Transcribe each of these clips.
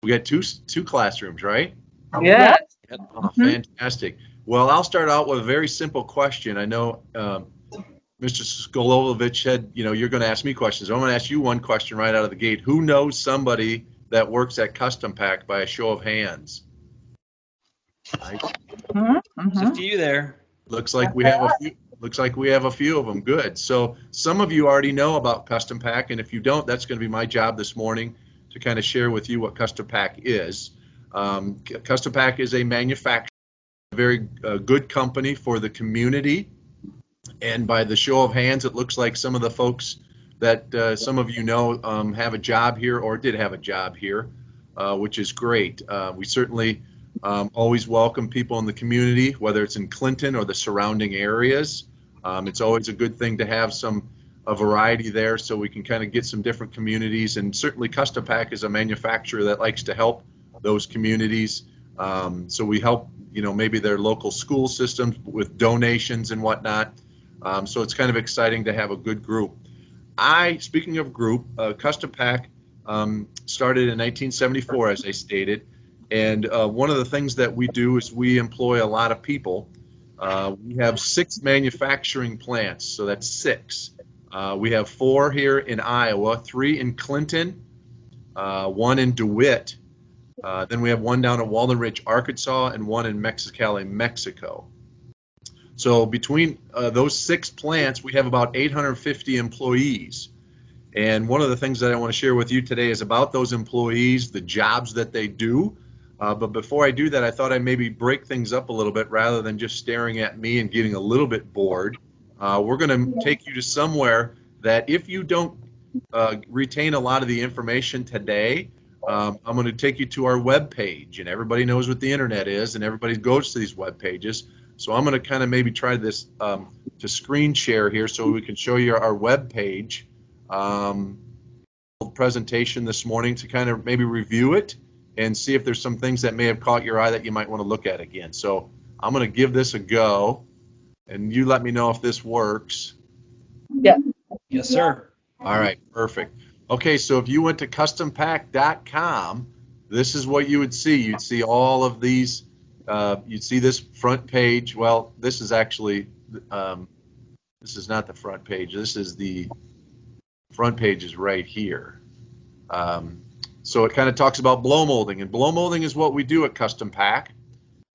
We got two classrooms, right? Yeah. Oh, fantastic. Well, I'll start out with a very simple question. I know Mr. Skolovic said, you're going to ask me questions. I'm going to ask you one question right out of the gate. Who knows somebody that works at Custom Pack by a show of hands? There's a few there. Looks like we have a few. Looks like we have a few of them. Good. So some of you already know about Custom Pack, and if you don't, that's going to be my job this morning to kind of share with you what Custom Pack is. Custom Pack is a manufacturer, a very good company for the community. And by the show of hands, it looks like some of the folks that some of you know have a job here or did have a job here, which is great. We certainly always welcome people in the community, whether it's in Clinton or the surrounding areas. It's always a good thing to have a variety there so we can kind of get some different communities. And certainly Custom Pack is a manufacturer that likes to help those communities. So we help, maybe their local school systems with donations and whatnot. So it's kind of exciting to have a good group. Speaking of group, Custom Pack started in 1974, as I stated. And one of the things that we do is we employ a lot of people. We have 6 manufacturing plants, so that's 6. We have 4 here in Iowa, 3 in Clinton, 1 in DeWitt. Then we have 1 down at Walden Ridge, Arkansas, and 1 in Mexicali, Mexico. So between those 6 plants, we have about 850 employees. And one of the things that I want to share with you today is about those employees, the jobs that they do. But before I do that, I thought I'd maybe break things up a little bit rather than just staring at me and getting a little bit bored. We're going to take you to somewhere that if you don't retain a lot of the information today, I'm going to take you to our web page, and everybody knows what the internet is, and everybody goes to these web pages. So I'm going to kind of maybe try this to screen share here so we can show you our web page presentation this morning to kind of maybe review it and see if there's some things that may have caught your eye that you might want to look at again. So I'm going to give this a go, and you let me know if this works. Yeah. Yes, sir. All right, perfect. Okay, so if you went to custompack.com, this is what you would see. You'd see all of these. You'd see this front page. Well, this is actually, this is not the front page. This is the front page is right here. So it kind of talks about blow molding, and blow molding is what we do at Custom Pack.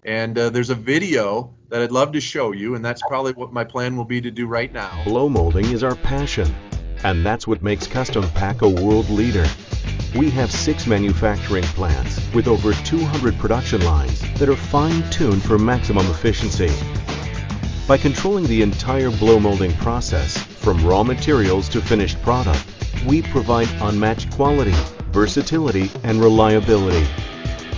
And there's a video that I'd love to show you, and that's probably what my plan will be to do right now. Blow molding is our passion, and that's what makes Custom Pack a world leader. We have 6 manufacturing plants with over 200 production lines that are fine-tuned for maximum efficiency. By controlling the entire blow molding process, from raw materials to finished product, we provide unmatched quality, versatility, and reliability.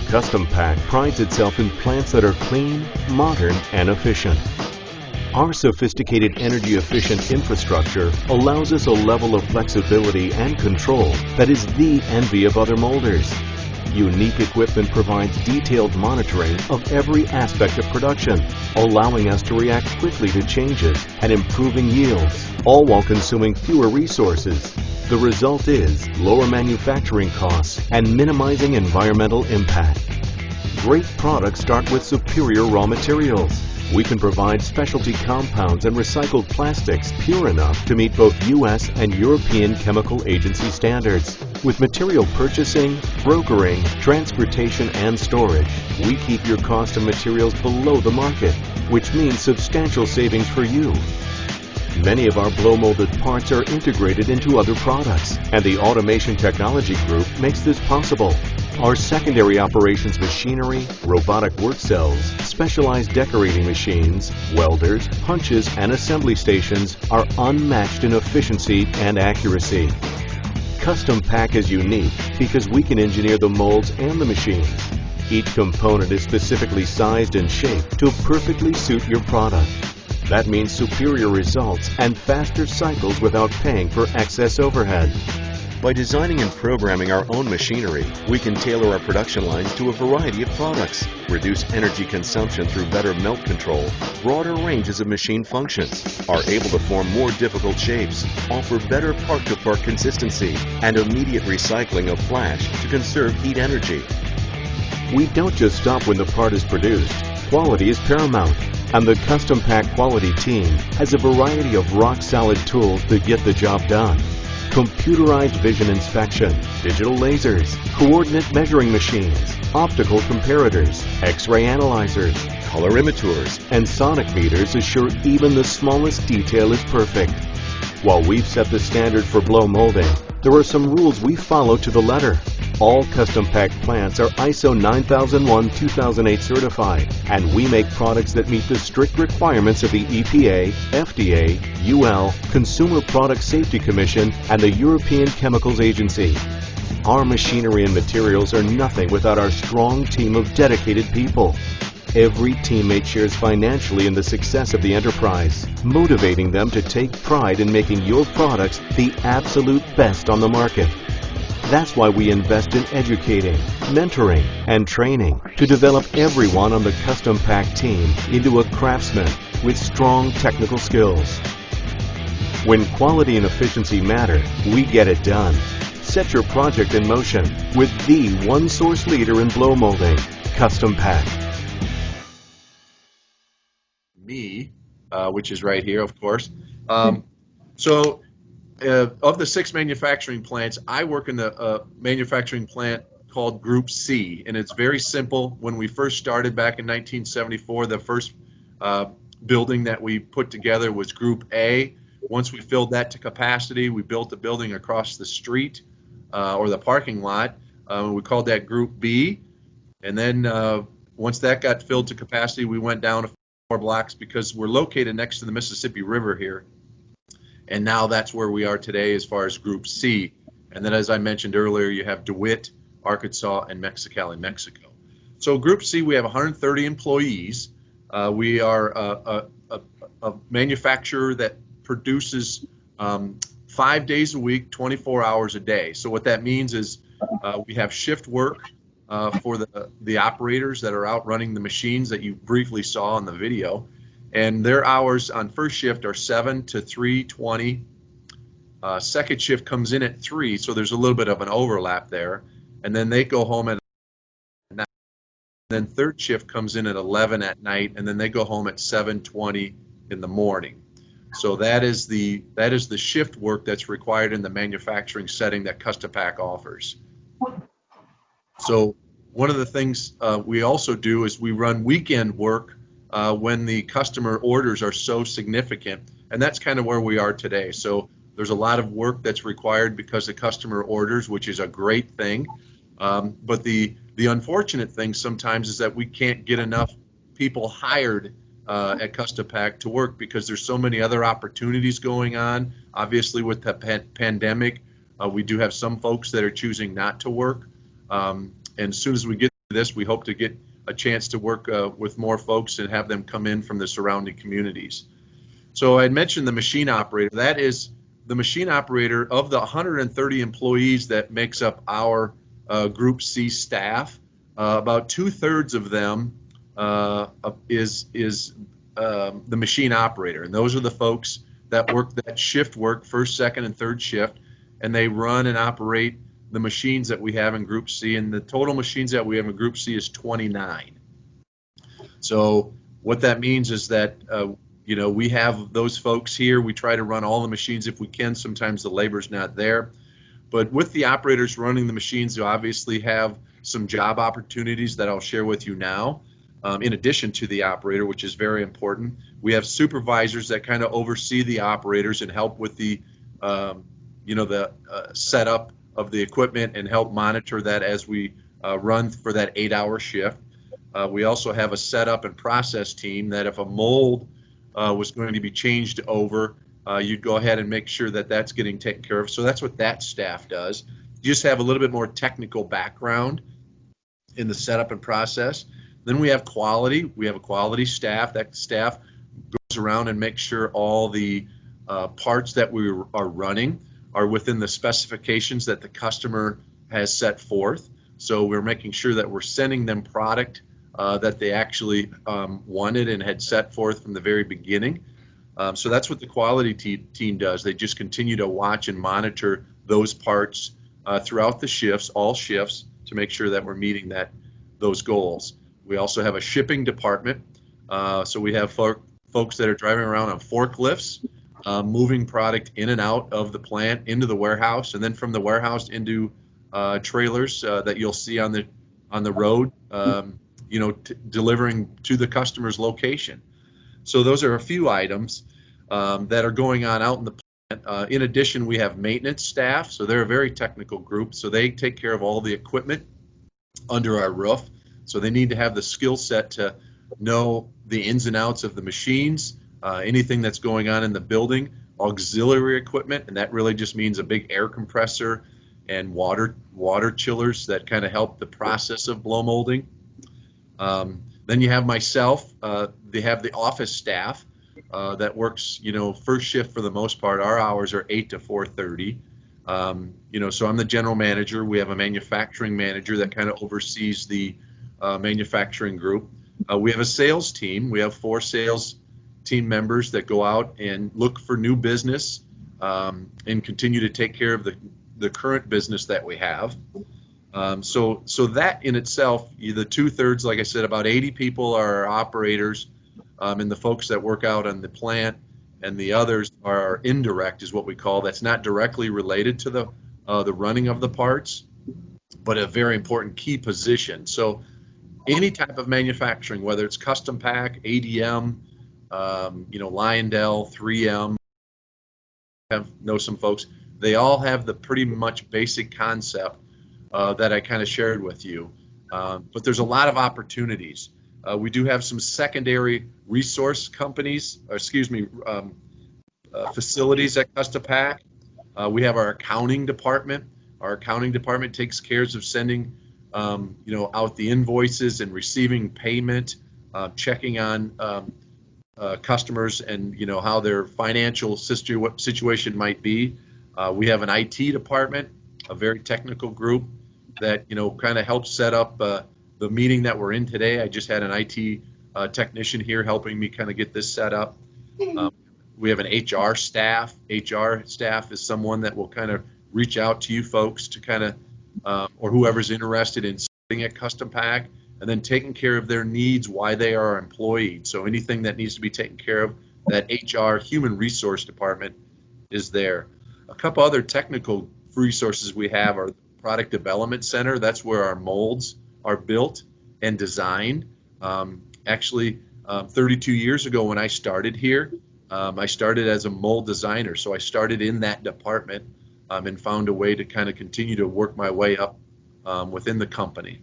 Custom Pack prides itself in plants that are clean, modern, and efficient. Our sophisticated energy-efficient infrastructure allows us a level of flexibility and control that is the envy of other molders. Unique equipment provides detailed monitoring of every aspect of production, allowing us to react quickly to changes and improving yields, all while consuming fewer resources. The result is lower manufacturing costs and minimizing environmental impact. Great products start with superior raw materials. We can provide specialty compounds and recycled plastics pure enough to meet both U.S. and European Chemical Agency standards. With material purchasing, brokering, transportation, and storage, we keep your cost of materials below the market, which means substantial savings for you. Many of our blow molded parts are integrated into other products, and the Automation Technology Group makes this possible. Our secondary operations machinery, robotic work cells, specialized decorating machines, welders, punches, and assembly stations are unmatched in efficiency and accuracy. Custom Pack is unique because we can engineer the molds and the machines. Each component is specifically sized and shaped to perfectly suit your product. That means superior results and faster cycles without paying for excess overhead. By designing and programming our own machinery, we can tailor our production lines to a variety of products, reduce energy consumption through better melt control, broader ranges of machine functions, are able to form more difficult shapes, offer better part-to-part consistency, and immediate recycling of flash to conserve heat energy. We don't just stop when the part is produced. Quality is paramount, and the Custom Pack quality team has a variety of rock-solid tools to get the job done. Computerized vision inspection, digital lasers, coordinate measuring machines, optical comparators, X-ray analyzers, colorimeters, and sonic meters assure even the smallest detail is perfect. While we've set the standard for blow molding, there are some rules we follow to the letter. All Custom Pack plants are ISO 9001-2008 certified, and we make products that meet the strict requirements of the EPA, FDA, UL, Consumer Product Safety Commission, and the European Chemicals Agency. Our machinery and materials are nothing without our strong team of dedicated people. Every teammate shares financially in the success of the enterprise, motivating them to take pride in making your products the absolute best on the market. That's why we invest in educating, mentoring, and training to develop everyone on the Custom Pack team into a craftsman with strong technical skills. When quality and efficiency matter, we get it done. Set your project in motion with the one-source leader in blow molding, Custom Pack. Me, which is right here, of course. Of the 6 manufacturing plants, I work in the manufacturing plant called Group C, and it's very simple. When we first started back in 1974, the first building that we put together was Group A. Once we filled that to capacity, we built a building across the street or the parking lot. We called that Group B, and then once that got filled to capacity, we went down 4 blocks because we're located next to the Mississippi River here. And now that's where we are today as far as Group C. And then, as I mentioned earlier, you have DeWitt, Arkansas, and Mexicali, Mexico. So Group C, we have 130 employees. We are a manufacturer that produces 5 days a week, 24 hours a day. So what that means is we have shift work for the operators that are out running the machines that you briefly saw in the video. And their hours on first shift are 7 to 3:20. Second shift comes in at 3, so there's a little bit of an overlap there. And then they go home at 9. Then third shift comes in at 11 at night, and then they go home at 7:20 in the morning. So that is the shift work that's required in the manufacturing setting that Custom Pack offers. So one of the things we also do is we run weekend work when the customer orders are so significant, and that's kind of where we are today. So there's a lot of work that's required because the customer orders, which is a great thing. But the unfortunate thing sometimes is that we can't get enough people hired at Custom Pack to work because there's so many other opportunities going on. Obviously, with the pandemic, we do have some folks that are choosing not to work. And as soon as we get to this, we hope to get a chance to work with more folks and have them come in from the surrounding communities. So I mentioned the machine operator. That is the machine operator of the 130 employees that makes up our Group C staff. About 2/3 of them is the machine operator, and those are the folks that work that shift work, first, second, and third shift, and they run and operate the machines that we have in Group C, and the total machines that we have in Group C is 29. So what that means is that we have those folks here. We try to run all the machines if we can. Sometimes the labor's not there, but with the operators running the machines, you obviously have some job opportunities that I'll share with you now. In addition to the operator, which is very important, we have supervisors that kind of oversee the operators and help with the setup of the equipment and help monitor that as we run for that 8-hour shift. We also have a setup and process team that if a mold was going to be changed over, you'd go ahead and make sure that that's getting taken care of. So that's what that staff does. You just have a little bit more technical background in the setup and process. Then we have quality. We have a quality staff. That staff goes around and makes sure all the parts that we are running are within the specifications that the customer has set forth. So we're making sure that we're sending them product that they actually wanted and had set forth from the very beginning. So that's what the quality team does. They just continue to watch and monitor those parts throughout the shifts, all shifts, to make sure that we're meeting those goals. We also have a shipping department. So we have folks that are driving around on forklifts, moving product in and out of the plant into the warehouse, and then from the warehouse into trailers that you'll see on the road, delivering to the customer's location. So those are a few items that are going on out in the plant. In addition, we have maintenance staff, so they're a very technical group. So they take care of all the equipment under our roof. So they need to have the skill set to know the ins and outs of the machines, anything that's going on in the building, auxiliary equipment, and that really just means a big air compressor and water chillers that kind of help the process of blow molding. Then you have myself. They have the office staff that works, first shift for the most part. Our hours are 8 to 4:30. So I'm the general manager. We have a manufacturing manager that kind of oversees the manufacturing group. We have a sales team. We have 4 sales team members that go out and look for new business and continue to take care of the current business that we have. So that in itself, the 2/3, like I said, about 80 people are operators, and the folks that work out on the plant, and the others are indirect, is what we call. That's not directly related to the running of the parts, but a very important key position. So any type of manufacturing, whether it's custom pack, ADM, Lyondell, 3M, know some folks, they all have the pretty much basic concept that I kind of shared with you. But there's a lot of opportunities. We do have some secondary resource companies, facilities at Custom Pack. We have our accounting department. Our accounting department takes care of sending, out the invoices and receiving payment, checking on customers and how their financial situation might be. We have an IT department, a very technical group that kind of helps set up the meeting that we're in today. I just had an IT technician here helping me kind of get this set up. We have an HR staff. HR staff is someone that will kind of reach out to you folks to kind of, or whoever's interested in sitting at Custom Pack, and then taking care of their needs while they are employed. So anything that needs to be taken care of, that HR human resource department is there. A couple other technical resources we have are the product development center. That's where our molds are built and designed. Actually, 32 years ago when I started here, I started as a mold designer. So I started in that department and found a way to kind of continue to work my way up within the company.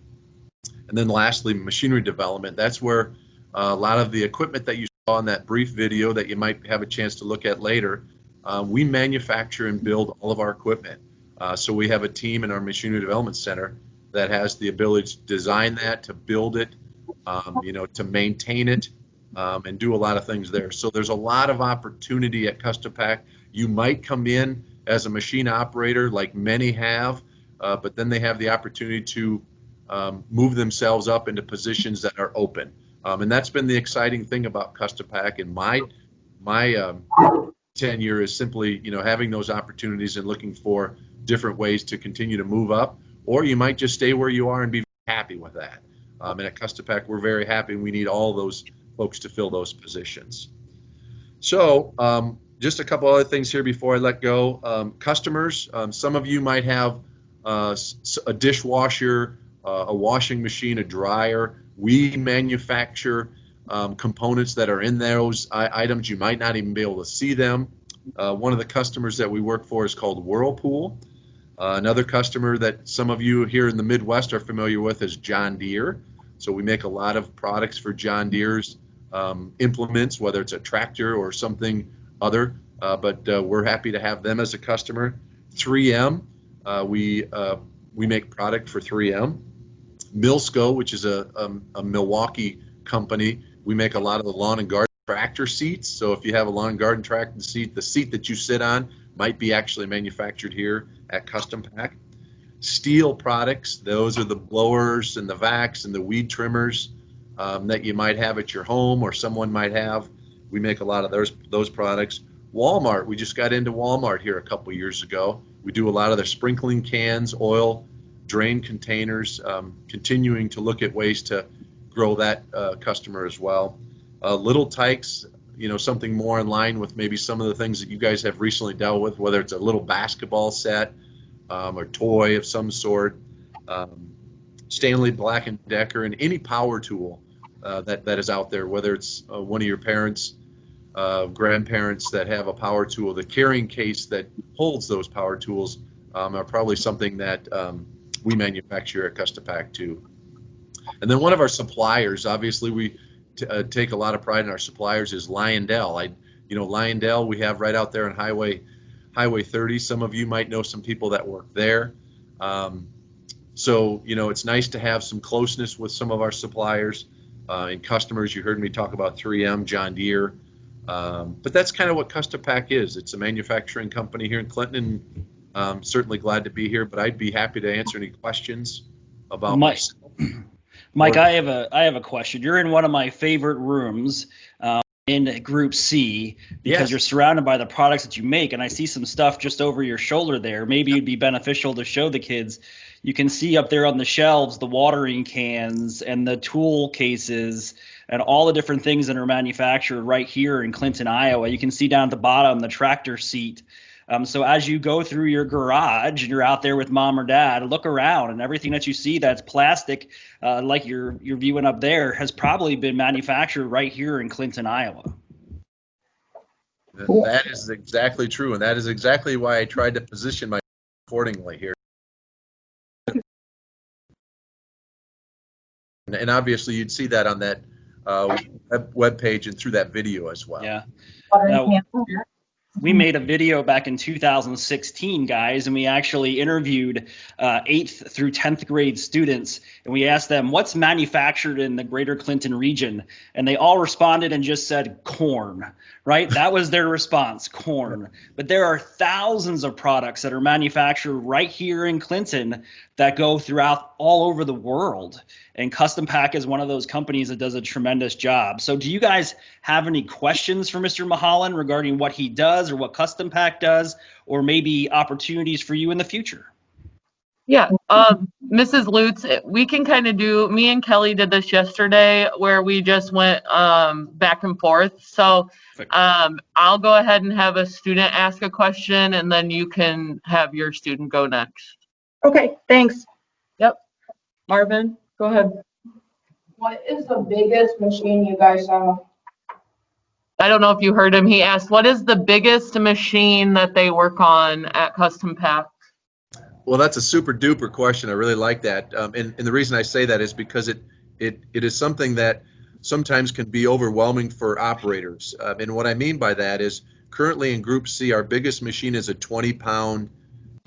And then lastly, machinery development. That's where a lot of the equipment that you saw in that brief video that you might have a chance to look at later, we manufacture and build all of our equipment. So we have a team in our machinery development center that has the ability to design that, to build it, to maintain it, and do a lot of things there. So there's a lot of opportunity at Custom Pack. You might come in as a machine operator, like many have, but then they have the opportunity to move themselves up into positions that are open. And that's been the exciting thing about Custom Pack. And my tenure is simply, having those opportunities and looking for different ways to continue to move up, or you might just stay where you are and be happy with that. And at Custom Pack, we're very happy. We need all those folks to fill those positions. So just a couple other things here before I let go. Customers, some of you might have a dishwasher, a washing machine, a dryer. We manufacture components that are in those items. You might not even be able to see them. One of the customers that we work for is called Whirlpool. Another customer that some of you here in the Midwest are familiar with is John Deere. So we make a lot of products for John Deere's implements, whether it's a tractor or something other, but we're happy to have them as a customer. 3M, we make product for 3M. Milsco, which is a Milwaukee company, we make a lot of the lawn and garden tractor seats. So if you have a lawn and garden tractor seat, the seat that you sit on, might be actually manufactured here at Custom Pack. Steel products, those are the blowers and the vacs and the weed trimmers that you might have at your home or someone might have. We make a lot of those products. Walmart, we just got into Walmart here a couple years ago. We do a lot of their sprinkling cans, oil, drain containers, continuing to look at ways to grow that customer as well. Little Tykes, something more in line with maybe some of the things that you guys have recently dealt with, whether it's a little basketball set or toy of some sort. Stanley Black & Decker, and any power tool that is out there, whether it's one of your parents, grandparents that have a power tool, the carrying case that holds those power tools are probably something that we manufacture at Custom Pack too. And then one of our suppliers, obviously we take a lot of pride in our suppliers, is Lyondell. Lyondell we have right out there on Highway 30. Some of you might know some people that work there. So it's nice to have some closeness with some of our suppliers and customers. You heard me talk about 3M, John Deere. But that's kind of what Custom Pack is. It's a manufacturing company here in Clinton. And certainly glad to be here, but I'd be happy to answer any questions about myself. Mike, I have a question. You're in one of my favorite rooms in Group C because Yes. You're surrounded by the products that you make, and I see some stuff just over your shoulder there. Maybe it'd be beneficial to show the kids. You can see up there on the shelves the watering cans and the tool cases and all the different things that are manufactured right here in Clinton, Iowa. You can see down at the bottom the tractor seat. So as you go through your garage and you're out there with mom or dad, look around, and everything that you see that's plastic, like you're viewing up there, has probably been manufactured right here in Clinton, Iowa. That is exactly true, and that is exactly why I tried to position myself accordingly here. And obviously you'd see that on that web page and through that video as well. Yeah. We made a video back in 2016, guys, and we actually interviewed 8th through 10th grade students, and we asked them what's manufactured in the greater Clinton region, and they all responded and just said corn, right? That was their response, corn. But there are thousands of products that are manufactured right here in Clinton that go throughout all over the world. And Custom Pack is one of those companies that does a tremendous job. So do you guys have any questions for Mr. Muhlholland regarding what he does or what Custom Pack does, or maybe opportunities for you in the future? Yeah, Mrs. Lutz, we can kind of do, me and Kelly did this yesterday where we just went back and forth. So I'll go ahead and have a student ask a question, and then you can have your student go next. Okay, thanks. Yep. Marvin, go ahead. What is the biggest machine you guys have? I don't know if you heard him. He asked, what is the biggest machine that they work on at Custom Pack? Well, that's a super duper question. I really like that. And the reason I say that is because it is something that sometimes can be overwhelming for operators. And what I mean by that is currently in Group C, our biggest machine is a 20-pound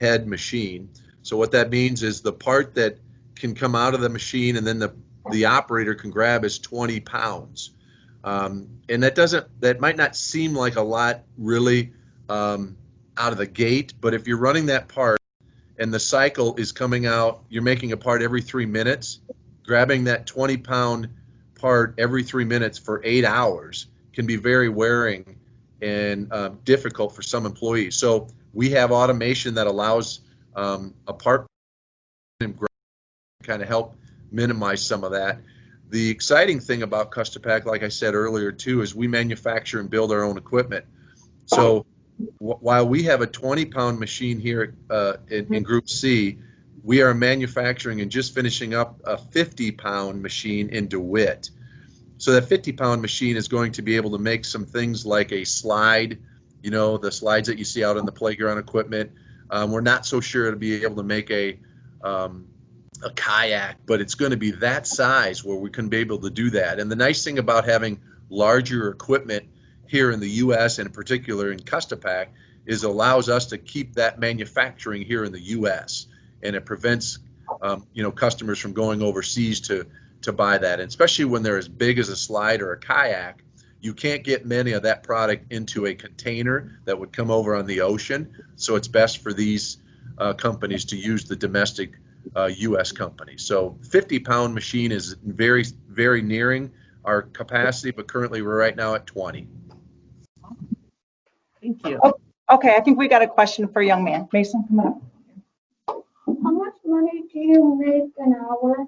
head machine. So what that means is the part that can come out of the machine and then the operator can grab is 20 pounds. And that might not seem like a lot really out of the gate, but if you're running that part and the cycle is coming out, you're making a part every 3 minutes, grabbing that 20-pound part every 3 minutes for 8 hours can be very wearing and difficult for some employees. So we have automation that allows a part to kind of help minimize some of that. The exciting thing about Custom Pack, like I said earlier too, is we manufacture and build our own equipment. So while we have a 20-pound machine here in Group C, we are manufacturing and just finishing up a 50-pound machine in DeWitt. So that 50-pound machine is going to be able to make some things like a slide, the slides that you see out on the playground equipment. We're not so sure it'll be able to make a kayak, but it's going to be that size where we can be able to do that. And the nice thing about having larger equipment here in the U.S. and in particular in Custom Pack is it allows us to keep that manufacturing here in the U.S. and it prevents customers from going overseas to buy that. And especially when they're as big as a slide or a kayak, you can't get many of that product into a container that would come over on the ocean. So it's best for these companies to use the domestic U.S. company. So 50-pound machine is very, very nearing our capacity, but currently we're right now at 20. Thank you. Okay, I think we got a question for a young man. Mason, come up. How much money do you make an hour?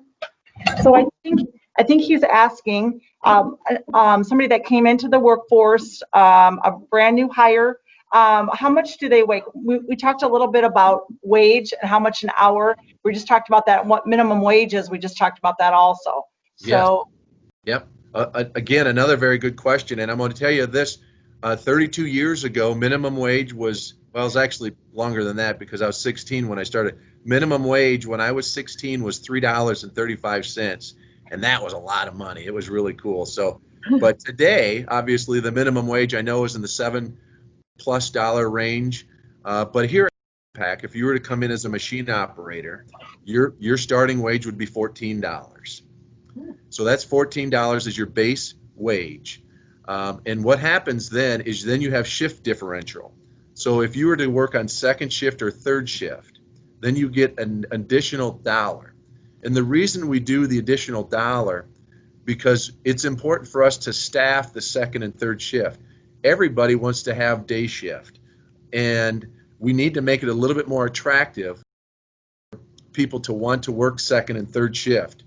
So I think he's asking somebody that came into the workforce, a brand new hire, how much do they make? We talked a little bit about wage and how much an hour. We just talked about that. And what minimum wage is. We just talked about that also. So. Yes. Yep. Again, another very good question, and I'm going to tell you this. 32 years ago, minimum wage was, well, it was actually longer than that because I was 16 when I started. Minimum wage when I was 16 was $3.35, and that was a lot of money. It was really cool. So, but today, obviously, the minimum wage I know is in the $7+ range. But here at Pack, if you were to come in as a machine operator, your starting wage would be $14. So that's $14 as your base wage. And what happens then is then you have shift differential. So if you were to work on second shift or third shift, then you get an additional $1. And the reason we do the additional $1, because it's important for us to staff the second and third shift. Everybody wants to have day shift, and we need to make it a little bit more attractive for people to want to work second and third shift.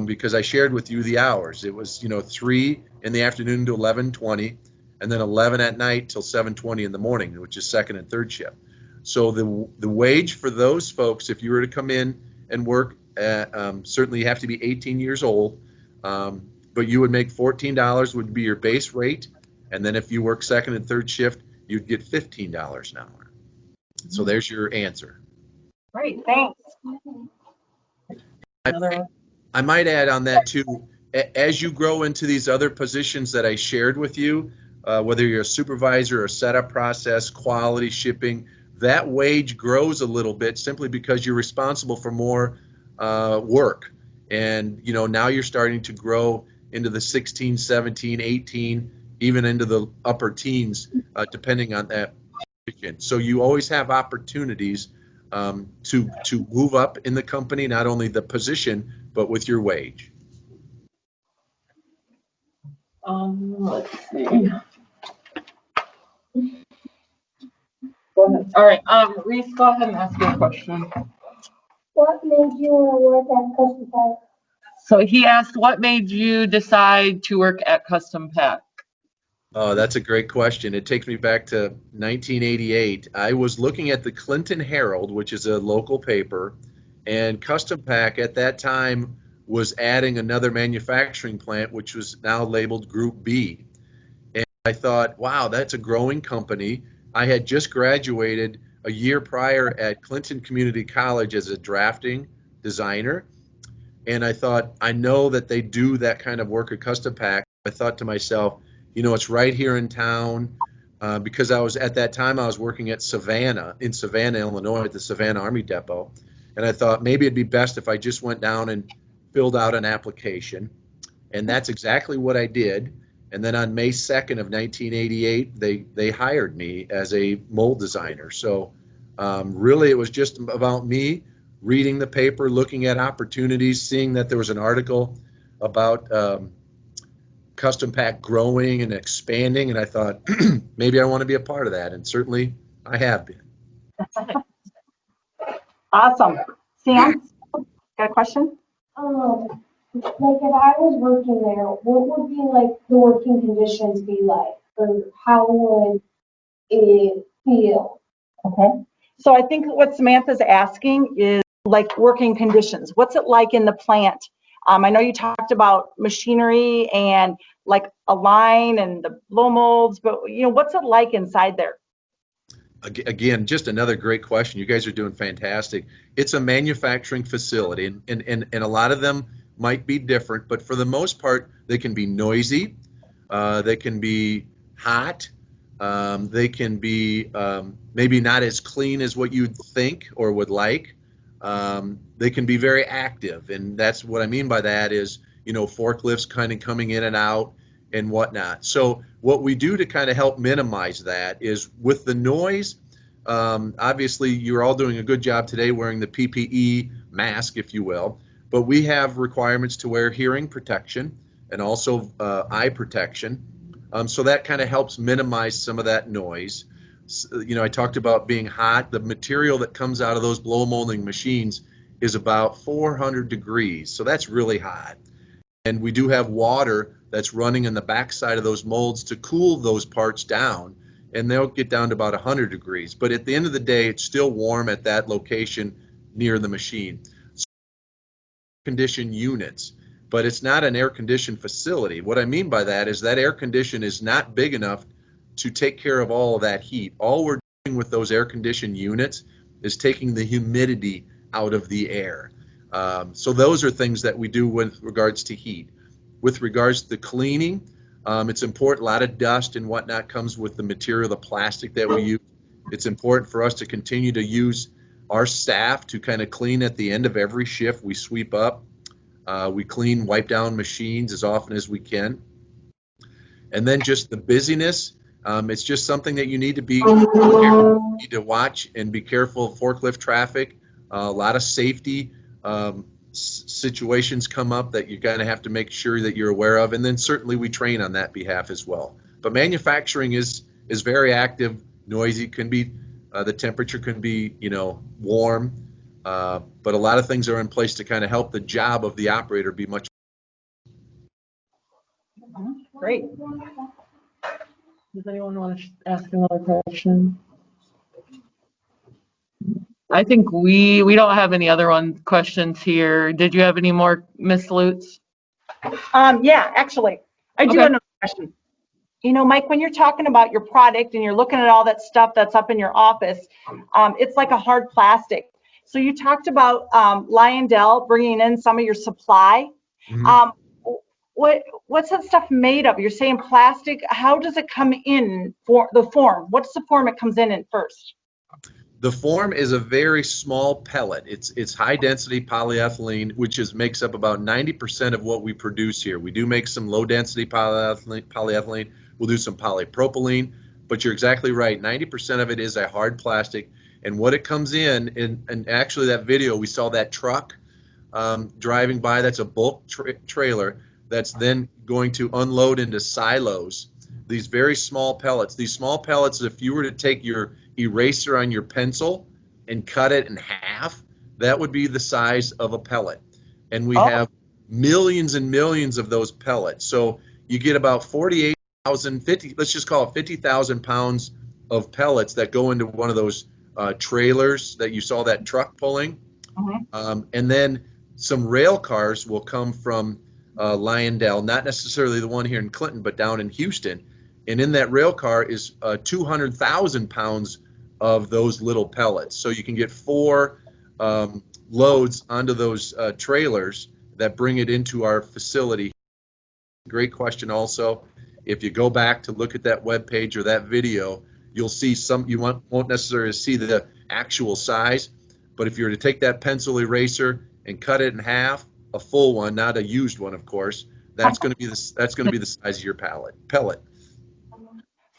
Because I shared with you the hours. It was 3 in the afternoon to 11:20, and then 11 at night till 7:20 in the morning, which is second and third shift. So the wage for those folks, if you were to come in and work, certainly you have to be 18 years old, but you would make $14 would be your base rate, and then if you work second and third shift, you'd get $15 an hour. So there's your answer. Great, thanks. I might add on that too, as you grow into these other positions that I shared with you, whether you're a supervisor or setup process, quality, shipping, that wage grows a little bit simply because you're responsible for more work. And now you're starting to grow into the 16, 17, 18, even into the upper teens, depending on that position. So you always have opportunities to move up in the company, not only the position, but with your wage. Let's see. Go ahead. All right, Reese, go ahead and ask your question. What made you want to work at Custom Pack? So he asked, what made you decide to work at Custom Pack? Oh, that's a great question. It takes me back to 1988. I was looking at the Clinton Herald, which is a local paper, and Custom Pack at that time was adding another manufacturing plant, which was now labeled Group B. And I thought, wow, that's a growing company. I had just graduated a year prior at Clinton Community College as a drafting designer. And I thought, I know that they do that kind of work at Custom Pack. I thought to myself, it's right here in town, because I was, at that time, I was working at in Savannah, Illinois, at the Savannah Army Depot. And I thought maybe it'd be best if I just went down and filled out an application. And that's exactly what I did. And then on May 2nd of 1988, they hired me as a mold designer. So really it was just about me reading the paper, looking at opportunities, seeing that there was an article about Custom Pack growing and expanding. And I thought, maybe I want to be a part of that. And certainly I have been. Awesome. Sam, got a question? Like if I was working there, what would be like the working conditions be like, or how would it feel? Okay. So I think what Samantha's asking is like working conditions. What's it like in the plant? I know you talked about machinery and like a line and the blow molds, but what's it like inside there? Again, just another great question. You guys are doing fantastic. It's a manufacturing facility, and a lot of them might be different, but for the most part, they can be noisy, they can be hot, they can be maybe not as clean as what you'd think or would like. They can be very active, and that's what I mean by that is, forklifts kind of coming in and out, and whatnot. So what we do to kind of help minimize that is with the noise. Obviously, you're all doing a good job today wearing the PPE mask, if you will, but we have requirements to wear hearing protection and also eye protection. So that kind of helps minimize some of that noise. You know, I talked about being hot. The material that comes out of those blow molding machines is about 400 degrees, so that's really hot. And we do have water that's running in the backside of those molds to cool those parts down, and they'll get down to about 100 degrees. But at the end of the day, it's still warm at that location near the machine. So conditioned units, but it's not an air-conditioned facility. What I mean by that is that air condition is not big enough to take care of all of that heat. All we're doing with those air-conditioned units is taking the humidity out of the air. So those are things that we do with regards to heat. With regards to cleaning, it's important. A lot of dust and whatnot comes with the material, the plastic that we use. It's important for us to continue to use our staff to kind of clean at the end of every shift. We sweep up, we clean, wipe down machines as often as we can. And then just the busyness, it's just something that you need to be careful. You need to watch and be careful of forklift traffic. A lot of safety situations come up that you're going to have to make sure that you're aware of, and then certainly we train on that behalf as well. But manufacturing is very active, noisy, can be the temperature can be, you know, warm, but a lot of things are in place to kind of help the job of the operator be much. Great. Does anyone want to ask another question? I think we don't have any other questions here. Did you have any more, Ms. Lutz? Yeah, actually, I do Okay. have another question. You know, Mike, when you're talking about your product and you're looking at all that stuff that's up in your office, it's like a hard plastic. So you talked about Lyondell bringing in some of your supply. Mhm. What's that stuff made of? You're saying plastic. How does it come in for the form? What's the form it comes in first? The form is a very small pellet. It's high density polyethylene, which makes up about 90% of what we produce here. We do make some low density polyethylene. We'll do some polypropylene, but you're exactly right. 90% of it is a hard plastic, and what it comes in, and actually that video, we saw that truck driving by. That's a bulk trailer that's then going to unload into silos. These very small pellets. These small pellets, if you were to take your eraser on your pencil and cut it in half, that would be the size of a pellet. And we have millions and millions of those pellets. So you get about 48,000, let's just call it 50,000 pounds of pellets that go into one of those trailers that you saw that truck pulling. And then some rail cars will come from Lyondell, not necessarily the one here in Clinton, but down in Houston. And in that rail car is 200,000 pounds of those little pellets. So you can get 4 loads onto those trailers that bring it into our facility. Great question also. If you go back to look at that web page or that video, you'll see you won't necessarily see the actual size, but if you were to take that pencil eraser and cut it in half, a full one, not a used one, of course, that's going to be the size of your pellet.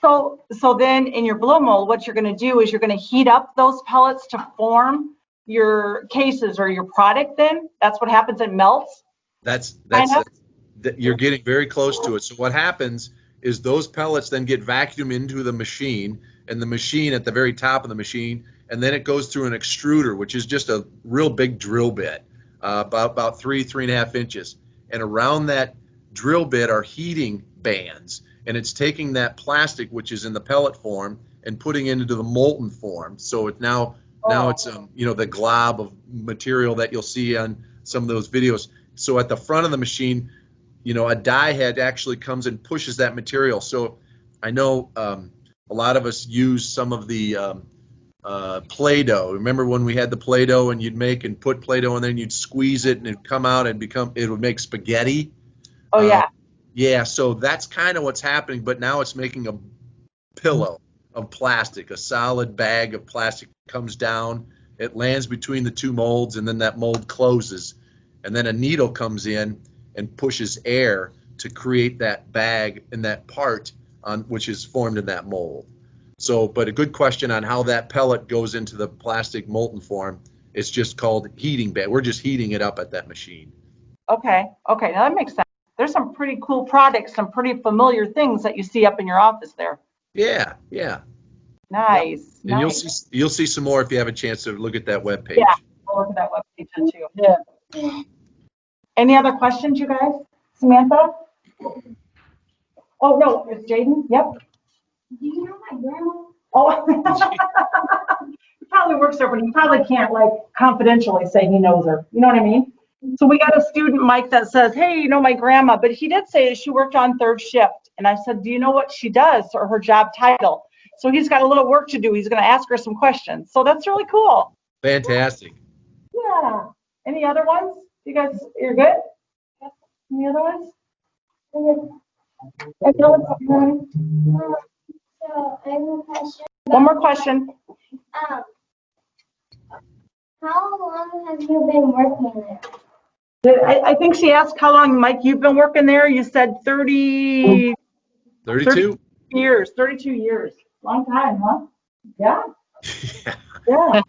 So then in your blow mold, what you're going to do is you're going to heat up those pellets to form your cases or your product. Then that's what happens. It melts. You're getting very close to it. So what happens is those pellets then get vacuumed into the machine, and the machine at the very top of the machine, and then it goes through an extruder, which is just a real big drill bit, about 3.5 inches. And around that drill bit are heating bands, and it's taking that plastic, which is in the pellet form, and putting it into the molten form. So it's now it's the glob of material that you'll see on some of those videos. So at the front of the machine, a die head actually comes and pushes that material. So I know a lot of us use some of the Play-Doh. Remember when we had the Play-Doh and you'd make and put Play-Doh and then you'd squeeze it and it'd come out and it would make spaghetti? Oh, yeah. Yeah, so that's kind of what's happening, but now it's making a pillow of plastic, a solid bag of plastic comes down, it lands between the two molds, and then that mold closes. And then a needle comes in and pushes air to create that bag and that part on which is formed in that mold. So, but a good question on how that pellet goes into the plastic molten form. It's just called heating bag. We're just heating it up at that machine. Okay, okay, now that makes sense. There's some pretty cool products, some pretty familiar things that you see up in your office there. Yeah, yeah. Nice, And nice. you'll see some more if you have a chance to look at that webpage. Yeah, we'll look at that webpage then too. Yeah. Any other questions, you guys? Samantha? Oh, no, it's Jaden. Yep. Do you know my grandma? Oh. He probably works there, but he probably can't like confidentially say he knows her. You know what I mean? So we got a student, Mike, that says, hey, you know my grandma, but he did say she worked on third shift. And I said, do you know what she does or her job title? So he's got a little work to do. He's going to ask her some questions. So that's really cool. Fantastic. Yeah. Any other ones? You guys, you're good? Any other ones? I know it's one. So I have a question. One more question. Um, how long have you been working there? I think she asked how long, Mike, you've been working there. You said 32 years. 32 years. Long time, huh? Yeah. Yeah.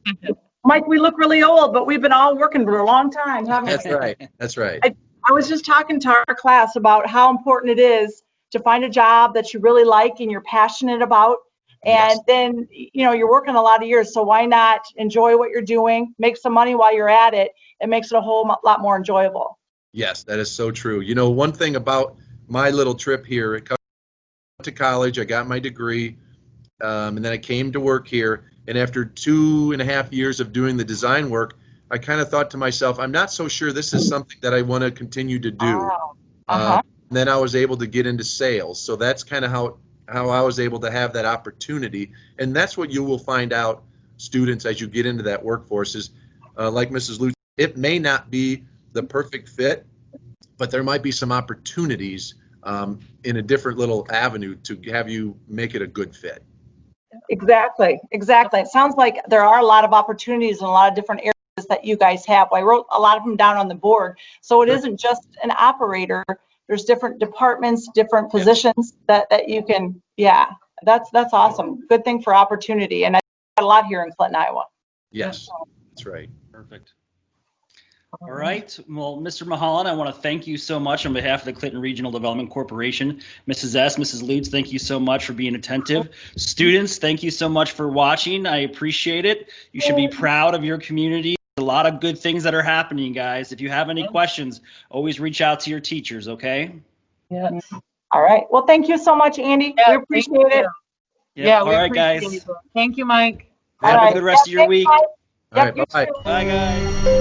Mike, we look really old, but we've been all working for a long time, haven't we? That's right. That's right. I was just talking to our class about how important it is to find a job that you really like and you're passionate about. And Yes. then, you know, you're working a lot of years, so why not enjoy what you're doing, make some money while you're at it? It makes it a whole lot more enjoyable. Yes, that is so true. You know, one thing about my little trip here, I went to college, I got my degree, and then I came to work here. And after 2.5 years of doing the design work, I kind of thought to myself, I'm not so sure this is something that I want to continue to do. Wow. Uh-huh. Then I was able to get into sales. So that's kind of how I was able to have that opportunity. And that's what you will find out, students, as you get into that workforce is, like Mrs. Lutz, it may not be the perfect fit, but there might be some opportunities in a different little avenue to have you make it a good fit. Exactly. Exactly. It sounds like there are a lot of opportunities in a lot of different areas that you guys have. I wrote a lot of them down on the board. So it isn't just an operator. There's different departments, different positions that you can, yeah, that's awesome. Good thing for opportunity. And I got a lot here in Clinton, Iowa. Yes, that's right. Perfect. All right. Well, Mr. Muhlholland, I want to thank you so much on behalf of the Clinton Regional Development Corporation. Mrs. S., Mrs. Lutz, thank you so much for being attentive. Students, thank you so much for watching. I appreciate it. You should be proud of your community. A lot of good things that are happening, guys. If you have any questions, always reach out to your teachers, okay? Yes. All right. Well, thank you so much, Andy. Yeah, We appreciate it. Yeah, All we right, guys. appreciate it. Thank you, Mike. All Have right. a good rest of your Thanks, week. Mike. All Yep, right, bye-bye. you too. Bye, guys.